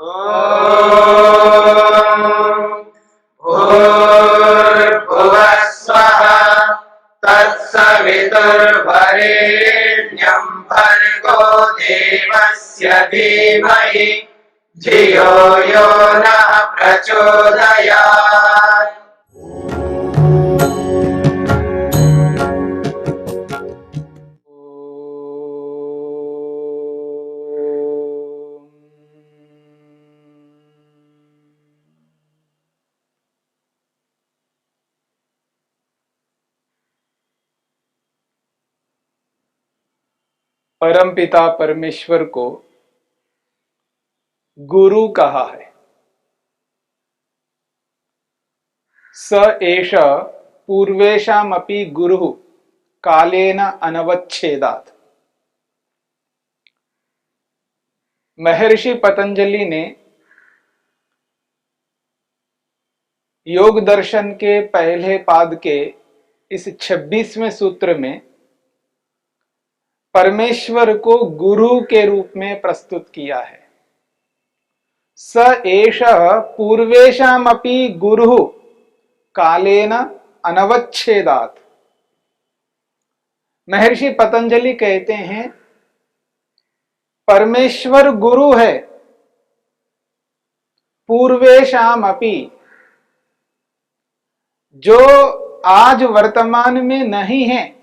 भूर्भुवः स्वः तत्सवितुर्वरेण्यं भर्गो देवस्य धीमहि धियो यो नः प्रचोदयात्। परमपिता परमेश्वर को गुरु कहा है। स एष पूर्वेषामपि गुरुः कालेन अनवच्छेदात्। महर्षि पतंजलि ने योग दर्शन के पहले पाद के इस 26वें सूत्र में परमेश्वर को गुरु के रूप में प्रस्तुत किया है। स एष पूर्वेषामपि गुरुः कालेन अनवच्छेदात्। महर्षि पतंजलि कहते हैं परमेश्वर गुरु है पूर्वेषामपि, जो आज वर्तमान में नहीं है,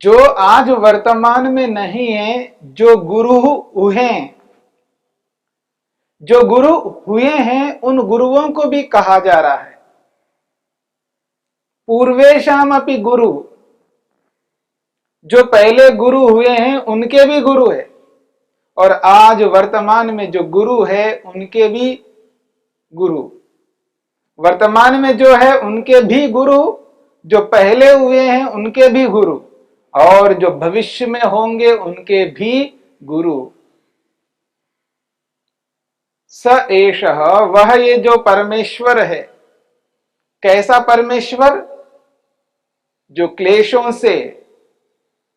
जो आज वर्तमान में नहीं है, जो गुरु हुए, जो गुरु हुए हैं उन गुरुओं को भी कहा जा रहा है पूर्वेषामपि गुरु। जो पहले गुरु हुए हैं उनके भी गुरु है, और आज वर्तमान में जो गुरु है उनके भी गुरु। वर्तमान में जो है उनके भी गुरु, जो पहले हुए हैं उनके भी गुरु, और जो भविष्य में होंगे उनके भी गुरु। स एषः, वह ये जो परमेश्वर है। कैसा परमेश्वर? जो क्लेशों से,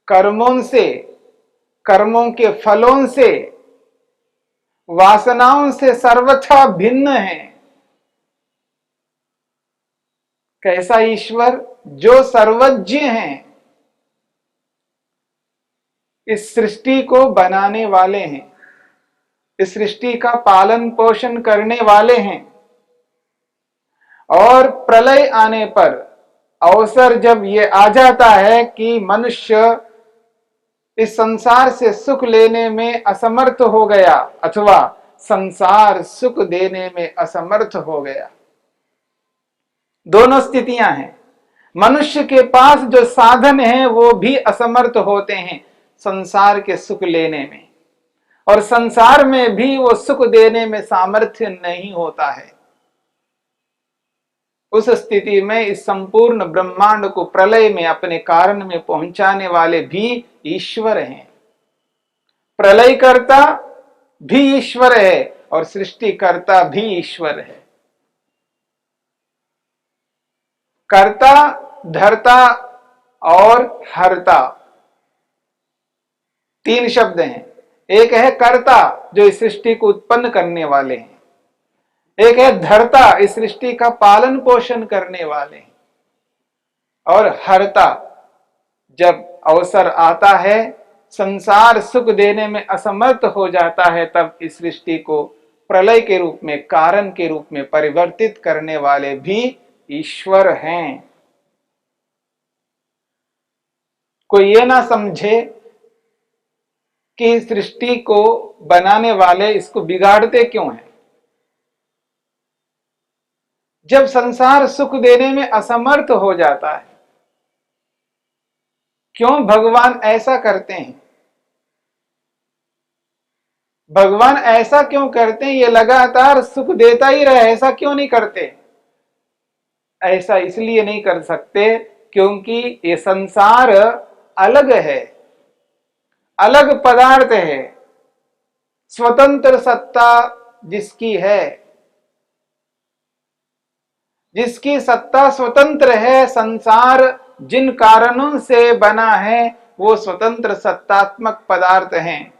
कर्मों से, कर्मों के फलों से, वासनाओं से सर्वथा भिन्न है। कैसा ईश्वर? जो सर्वज्ञ हैं, इस सृष्टि को बनाने वाले हैं, इस सृष्टि का पालन पोषण करने वाले हैं, और प्रलय आने पर अवसर जब ये आ जाता है कि मनुष्य इस संसार से सुख लेने में असमर्थ हो गया, अथवा संसार सुख देने में असमर्थ हो गया, दोनों स्थितियां हैं। मनुष्य के पास जो साधन है वो भी असमर्थ होते हैं संसार के सुख लेने में, और संसार में भी वो सुख देने में सामर्थ्य नहीं होता है। उस स्थिति में इस संपूर्ण ब्रह्मांड को प्रलय में अपने कारण में पहुंचाने वाले भी ईश्वर हैं। प्रलयकर्ता भी ईश्वर है और सृष्टिकर्ता भी ईश्वर है। कर्ता, धर्ता और हर्ता, तीन शब्द हैं। एक है कर्ता, जो इस सृष्टि को उत्पन्न करने वाले हैं। एक है धर्ता, इस सृष्टि का पालन पोषण करने वाले हैं। और हर्ता, जब अवसर आता है, संसार सुख देने में असमर्थ हो जाता है, तब इस सृष्टि को प्रलय के रूप में, कारण के रूप में परिवर्तित करने वाले भी ईश्वर हैं। कोई ये ना समझे कि सृष्टि को बनाने वाले इसको बिगाड़ते क्यों हैं। जब संसार सुख देने में असमर्थ हो जाता है, क्यों भगवान ऐसा करते हैं? भगवान ऐसा क्यों करते हैं? ये लगातार सुख देता ही रहे, ऐसा क्यों नहीं करते? ऐसा इसलिए नहीं कर सकते क्योंकि ये संसार अलग है, अलग पदार्थ है। स्वतंत्र सत्ता जिसकी है, जिसकी सत्ता स्वतंत्र है, संसार जिन कारणों से बना है वो स्वतंत्र सत्तात्मक पदार्थ हैं।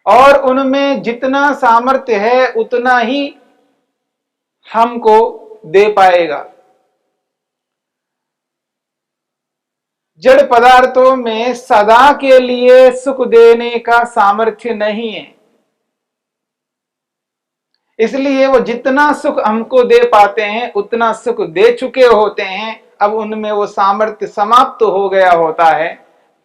और उनमें जितना सामर्थ्य है उतना ही हमको दे पाएगा। जड़ पदार्थों में सदा के लिए सुख देने का सामर्थ्य नहीं है, इसलिए वो जितना सुख हमको दे पाते हैं उतना सुख दे चुके होते हैं। अब उनमें वो सामर्थ्य समाप्त हो गया होता है,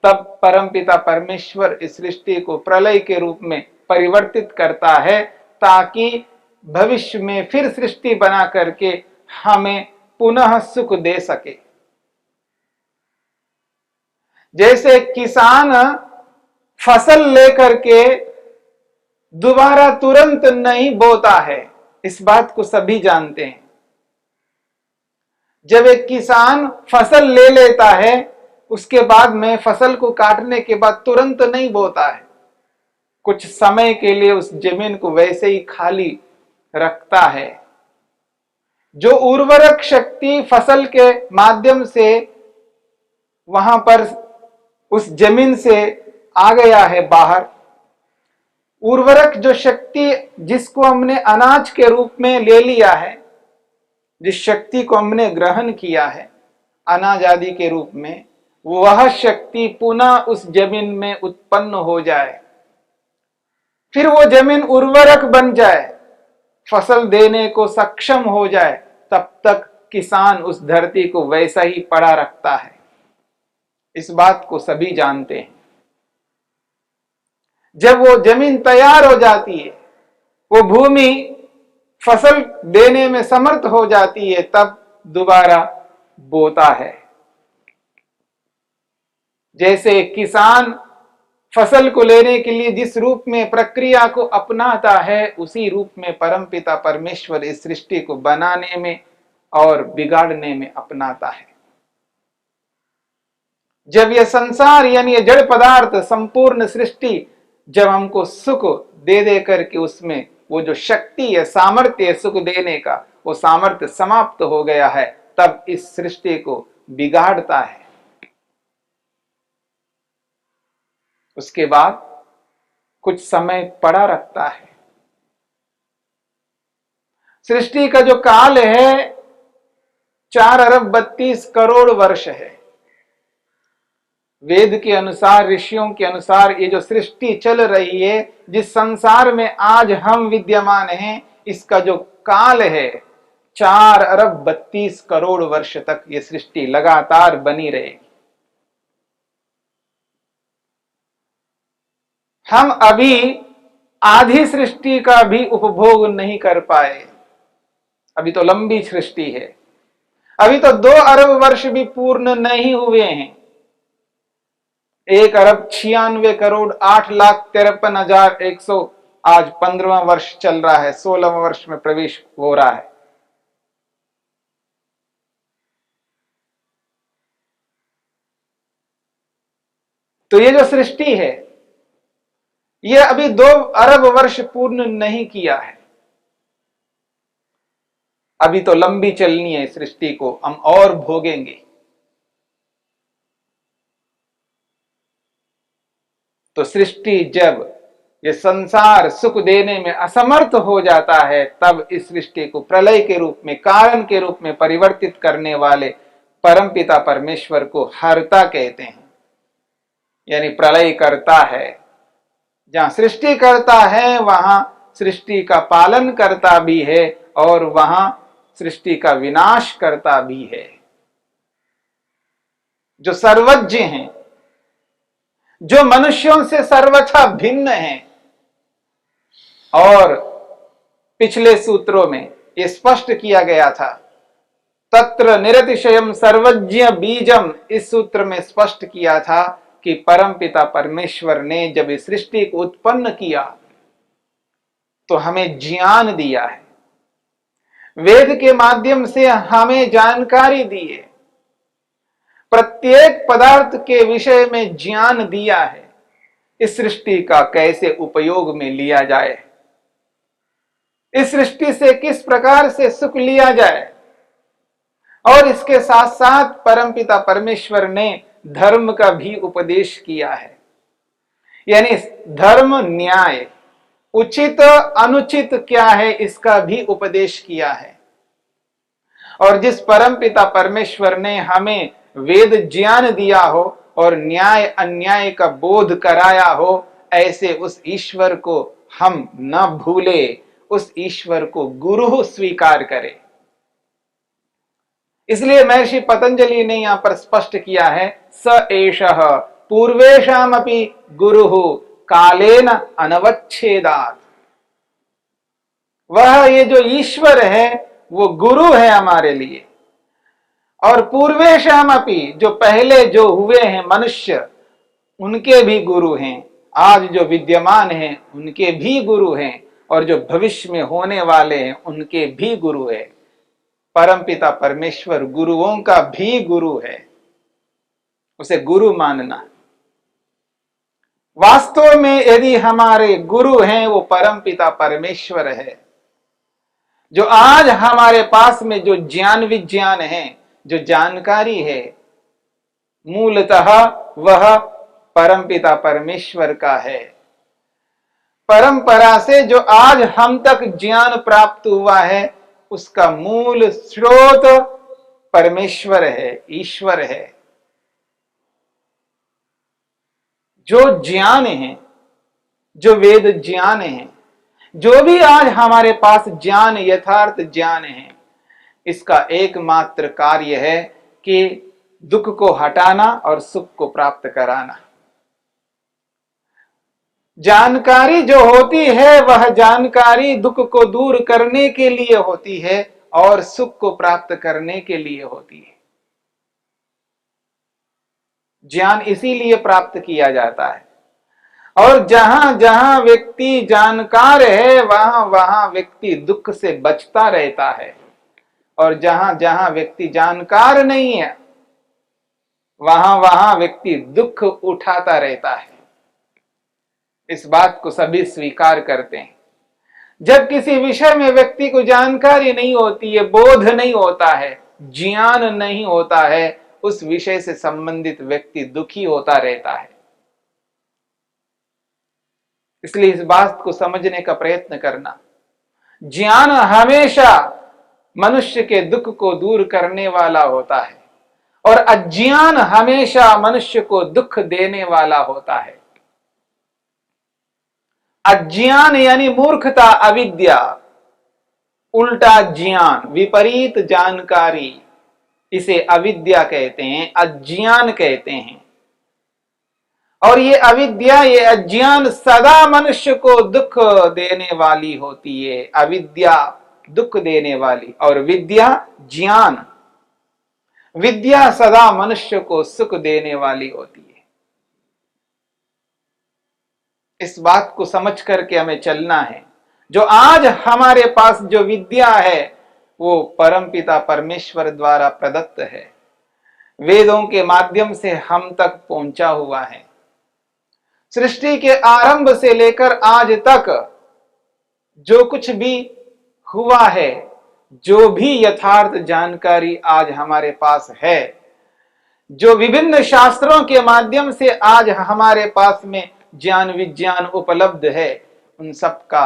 तब परमपिता परमेश्वर इस सृष्टि को प्रलय के रूप में परिवर्तित करता है, ताकि भविष्य में फिर सृष्टि बना करके हमें पुनः सुख दे सके। जैसे किसान फसल लेकर के दोबारा तुरंत नहीं बोता है, इस बात को सभी जानते हैं। जब एक किसान फसल ले लेता है, उसके बाद में फसल को काटने के बाद तुरंत नहीं बोता है, कुछ समय के लिए उस जमीन को वैसे ही खाली रखता है। जो उर्वरक शक्ति फसल के माध्यम से वहां पर उस जमीन से आ गया है बाहर, उर्वरक जो शक्ति जिसको हमने अनाज के रूप में ले लिया है, जिस शक्ति को हमने ग्रहण किया है अनाज आदि के रूप में, वह शक्ति पुनः उस जमीन में उत्पन्न हो जाए, फिर वो जमीन उर्वरक बन जाए, फसल देने को सक्षम हो जाए, तब तक किसान उस धरती को वैसा ही पड़ा रखता है। इस बात को सभी जानते हैं। जब वो जमीन तैयार हो जाती है, वो भूमि फसल देने में समर्थ हो जाती है, तब दोबारा बोता है। जैसे किसान फसल को लेने के लिए जिस रूप में प्रक्रिया को अपनाता है, उसी रूप में परमपिता परमेश्वर इस सृष्टि को बनाने में और बिगाड़ने में अपनाता है। जब यह संसार यानी जड़ पदार्थ संपूर्ण सृष्टि जब हमको सुख दे दे करके उसमें वो जो शक्ति है, सामर्थ्य है सुख देने का, वो सामर्थ्य समाप्त हो गया है, तब इस सृष्टि को बिगाड़ता है। उसके बाद कुछ समय पड़ा रखता है। सृष्टि का जो काल है 4 अरब 32 करोड़ वर्ष है। वेद के अनुसार, ऋषियों के अनुसार, ये जो सृष्टि चल रही है, जिस संसार में आज हम विद्यमान हैं, इसका जो काल है 4 अरब 32 करोड़ वर्ष तक ये सृष्टि लगातार बनी रहेगी। हम अभी आधी सृष्टि का भी उपभोग नहीं कर पाए। अभी तो लंबी सृष्टि है, अभी तो 2 अरब वर्ष भी पूर्ण नहीं हुए हैं। 1 अरब 96 करोड़ 8,53,100 आज 15वां वर्ष चल रहा है, 16वां वर्ष में प्रवेश हो रहा है। तो ये जो सृष्टि है, यह अभी 2 अरब वर्ष पूर्ण नहीं किया है। अभी तो लंबी चलनी है सृष्टि को, हम और भोगेंगे। तो सृष्टि जब ये संसार सुख देने में असमर्थ हो जाता है, तब इस सृष्टि को प्रलय के रूप में, कारण के रूप में परिवर्तित करने वाले परमपिता परमेश्वर को हर्ता कहते हैं। यानी प्रलय करता है। जहां सृष्टि करता है वहां सृष्टि का पालन करता भी है और वहां सृष्टि का विनाश करता भी है। जो सर्वज्ञ हैं, जो मनुष्यों से सर्वथा भिन्न हैं, और पिछले सूत्रों में यह स्पष्ट किया गया था, तत्र निरतिशयम सर्वज्ञ बीजम, इस सूत्र में स्पष्ट किया था कि परमपिता परमेश्वर ने जब इस सृष्टि को उत्पन्न किया तो हमें ज्ञान दिया है, वेद के माध्यम से हमें जानकारी दी है, प्रत्येक पदार्थ के विषय में ज्ञान दिया है, इस सृष्टि का कैसे उपयोग में लिया जाए, इस सृष्टि से किस प्रकार से सुख लिया जाए। और इसके साथ साथ परमपिता परमेश्वर ने धर्म का भी उपदेश किया है। यानी धर्म न्याय, उचित अनुचित क्या है इसका भी उपदेश किया है। और जिस परमपिता परमेश्वर ने हमें वेद ज्ञान दिया हो और न्याय अन्याय का बोध कराया हो, ऐसे उस ईश्वर को हम न भूले, उस ईश्वर को गुरु स्वीकार करें। इसलिए महर्षि पतंजलि ने यहां पर स्पष्ट किया है, स एषः पूर्वेषामपि गुरुः कालेन अनवच्छेदात्। वह ये जो ईश्वर है वो गुरु है हमारे लिए, और पूर्वेषामपि जो पहले जो हुए हैं मनुष्य उनके भी गुरु हैं, आज जो विद्यमान हैं उनके भी गुरु हैं, और जो भविष्य में होने वाले हैं उनके भी गुरु है। परमपिता परमेश्वर गुरुओं का भी गुरु है, उसे गुरु मानना। वास्तव में यदि हमारे गुरु हैं वो परमपिता परमेश्वर है। जो आज हमारे पास में जो ज्ञान विज्ञान है, जो जानकारी है, मूलतः वह परमपिता परमेश्वर का है। परंपरा से जो आज हम तक ज्ञान प्राप्त हुआ है उसका मूल स्रोत परमेश्वर है, ईश्वर है। जो ज्ञान है, जो वेद ज्ञान है, जो भी आज हमारे पास ज्ञान, यथार्थ ज्ञान है, इसका एकमात्र कार्य है कि दुख को हटाना और सुख को प्राप्त कराना। जानकारी जो होती है वह जानकारी दुख को दूर करने के लिए होती है और सुख को प्राप्त करने के लिए होती है। ज्ञान इसीलिए प्राप्त किया जाता है, और जहां जहां व्यक्ति जानकार है वहां वहां व्यक्ति दुख से बचता रहता है, और जहां जहां व्यक्ति जानकार नहीं है वहां वहां व्यक्ति दुख उठाता रहता है। इस बात को सभी स्वीकार करते हैं। जब किसी विषय में व्यक्ति को जानकारी नहीं होती है, बोध नहीं होता है, ज्ञान नहीं होता है, उस विषय से संबंधित व्यक्ति दुखी होता रहता है। इसलिए इस बात को समझने का प्रयत्न करना। ज्ञान हमेशा मनुष्य के दुख को दूर करने वाला होता है, और अज्ञान हमेशा मनुष्य को दुख देने वाला होता है। अज्ञान यानी मूर्खता, अविद्या, उल्टा ज्ञान, विपरीत जानकारी, इसे अविद्या कहते हैं, अज्ञान कहते हैं। और ये अविद्या, ये अज्ञान सदा मनुष्य को दुख देने वाली होती है। अविद्या दुख देने वाली, और विद्या ज्ञान, विद्या सदा मनुष्य को सुख देने वाली होती है। इस बात को समझ करके हमें चलना है। जो आज हमारे पास जो विद्या है वो परमपिता परमेश्वर द्वारा प्रदत्त है, वेदों के माध्यम से हम तक पहुंचा हुआ है। सृष्टि के आरंभ से लेकर आज तक जो कुछ भी हुआ है, जो भी यथार्थ जानकारी आज हमारे पास है, जो विभिन्न शास्त्रों के माध्यम से आज हमारे पास में ज्ञान विज्ञान उपलब्ध है, उन सब का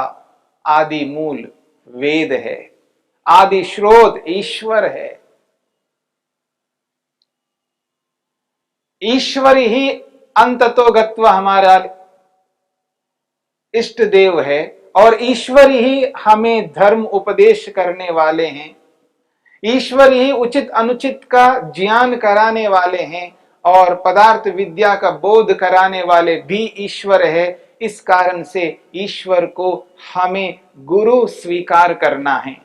आदि मूल वेद है, आदि स्रोत ईश्वर है। ईश्वर ही अंततो गत्वा हमारा इष्ट देव है, और ईश्वर ही हमें धर्म उपदेश करने वाले हैं। ईश्वर ही उचित अनुचित का ज्ञान कराने वाले हैं, और पदार्थ विद्या का बोध कराने वाले भी ईश्वर है। इस कारण से ईश्वर को हमें गुरु स्वीकार करना है।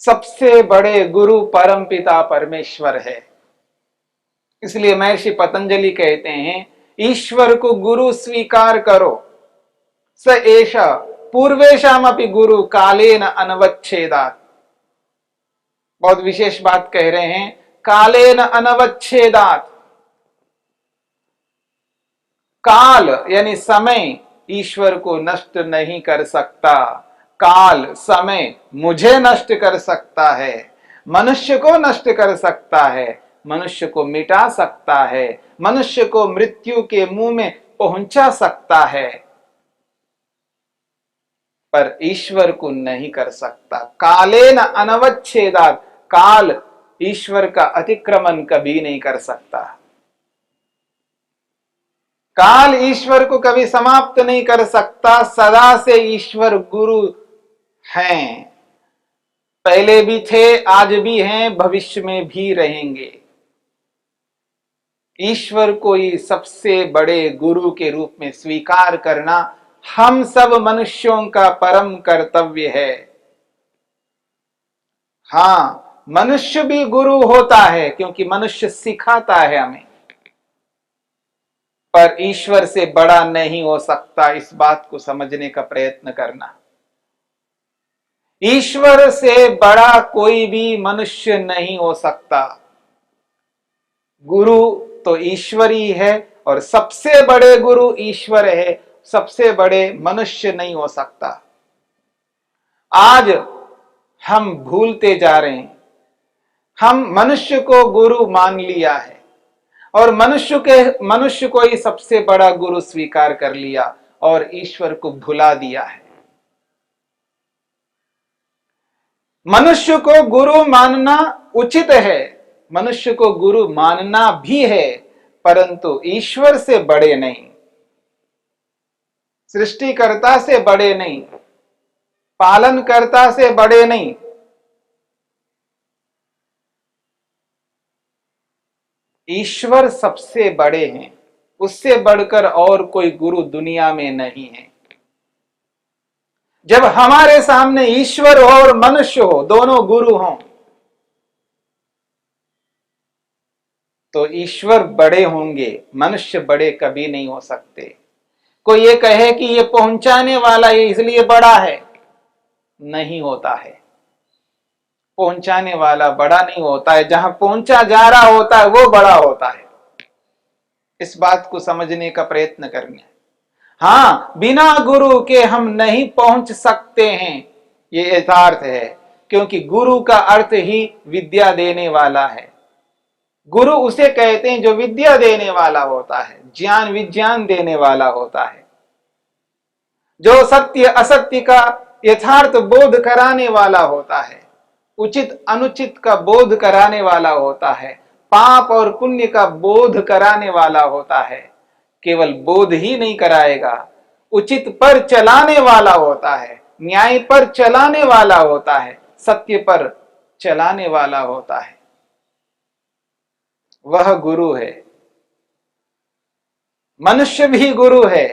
सबसे बड़े गुरु परमपिता परमेश्वर है। इसलिए महर्षि पतंजलि कहते हैं, ईश्वर को गुरु स्वीकार करो। स एष पूर्वेशामपि गुरु कालेन अनवच्छेदात्। बहुत विशेष बात कह रहे हैं, कालेन अनवच्छेदात्। काल यानी समय ईश्वर को नष्ट नहीं कर सकता। काल समय मुझे नष्ट कर सकता है, मनुष्य को नष्ट कर सकता है, मनुष्य को मिटा सकता है, मनुष्य को मृत्यु के मुंह में पहुंचा सकता है, पर ईश्वर को नहीं कर सकता। कालेन अनवच्छेदात्, काल ईश्वर का अतिक्रमण कभी नहीं कर सकता। काल ईश्वर को कभी समाप्त नहीं कर सकता। सदा से ईश्वर गुरु हैं, पहले भी थे, आज भी हैं, भविष्य में भी रहेंगे। ईश्वर को ही सबसे बड़े गुरु के रूप में स्वीकार करना हम सब मनुष्यों का परम कर्तव्य है। हां, मनुष्य भी गुरु होता है क्योंकि मनुष्य सिखाता है हमें, पर ईश्वर से बड़ा नहीं हो सकता। इस बात को समझने का प्रयत्न करना। ईश्वर से बड़ा कोई भी मनुष्य नहीं हो सकता। गुरु तो ईश्वर ही है और सबसे बड़े गुरु ईश्वर है, सबसे बड़े मनुष्य नहीं हो सकता। आज हम भूलते जा रहे हैं। हम मनुष्य को गुरु मान लिया है और मनुष्य को ही सबसे बड़ा गुरु स्वीकार कर लिया और ईश्वर को भुला दिया है। मनुष्य को गुरु मानना उचित है, मनुष्य को गुरु मानना भी है, परंतु ईश्वर से बड़े नहीं, सृष्टिकर्ता से बड़े नहीं, पालनकर्ता से बड़े नहीं। ईश्वर सबसे बड़े हैं, उससे बढ़कर और कोई गुरु दुनिया में नहीं है। जब हमारे सामने ईश्वर हो और मनुष्य हो, दोनों गुरु हों, तो ईश्वर बड़े होंगे, मनुष्य बड़े कभी नहीं हो सकते। कोई ये कहे कि ये पहुंचाने वाला ये इसलिए बड़ा है, नहीं होता है। पहुंचाने वाला बड़ा नहीं होता है, जहां पहुंचा जा रहा होता है वो बड़ा होता है। इस बात को समझने का प्रयत्न करना। हां, बिना गुरु के हम नहीं पहुंच सकते हैं, ये यथार्थ है, क्योंकि गुरु का अर्थ ही विद्या देने वाला है। गुरु उसे कहते हैं जो विद्या देने वाला होता है, ज्ञान विज्ञान देने वाला होता है, जो सत्य असत्य का यथार्थ बोध कराने वाला होता है, उचित अनुचित का बोध कराने वाला होता है, पाप और पुण्य का बोध कराने वाला होता है। केवल बोध ही नहीं कराएगा, उचित पर चलाने वाला होता है, न्याय पर चलाने वाला होता है, सत्य पर चलाने वाला होता है। वह गुरु है। मनुष्य भी गुरु है,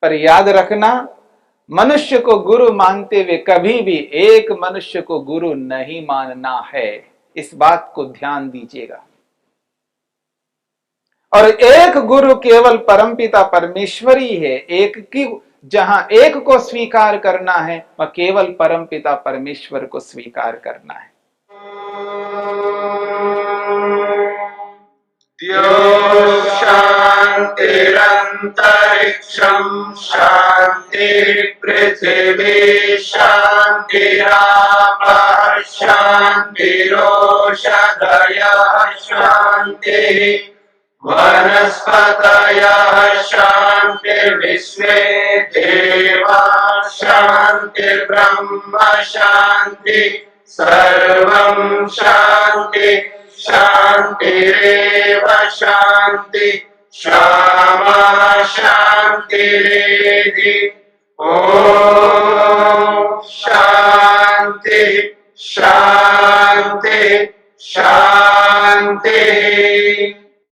पर याद रखना, मनुष्य को गुरु मानते हुए कभी भी एक मनुष्य को गुरु नहीं मानना है। इस बात को ध्यान दीजिएगा। और एक गुरु केवल परमपिता परमेश्वर ही है। एक की जहां एक को स्वीकार करना है, वह केवल परमपिता परमेश्वर को स्वीकार करना है। शांतिरंतरिक्षं शांति पृथिवी शांतिरापः शांतिरोषधयः शांति वनस्पतयः शांतिर्विश्वे देवाः शांतिर्ब्रह्म शांति सर्वं शांति शांतिरेव शांति क्षमा शांतिरेधि। ओम शांति शांति शांति।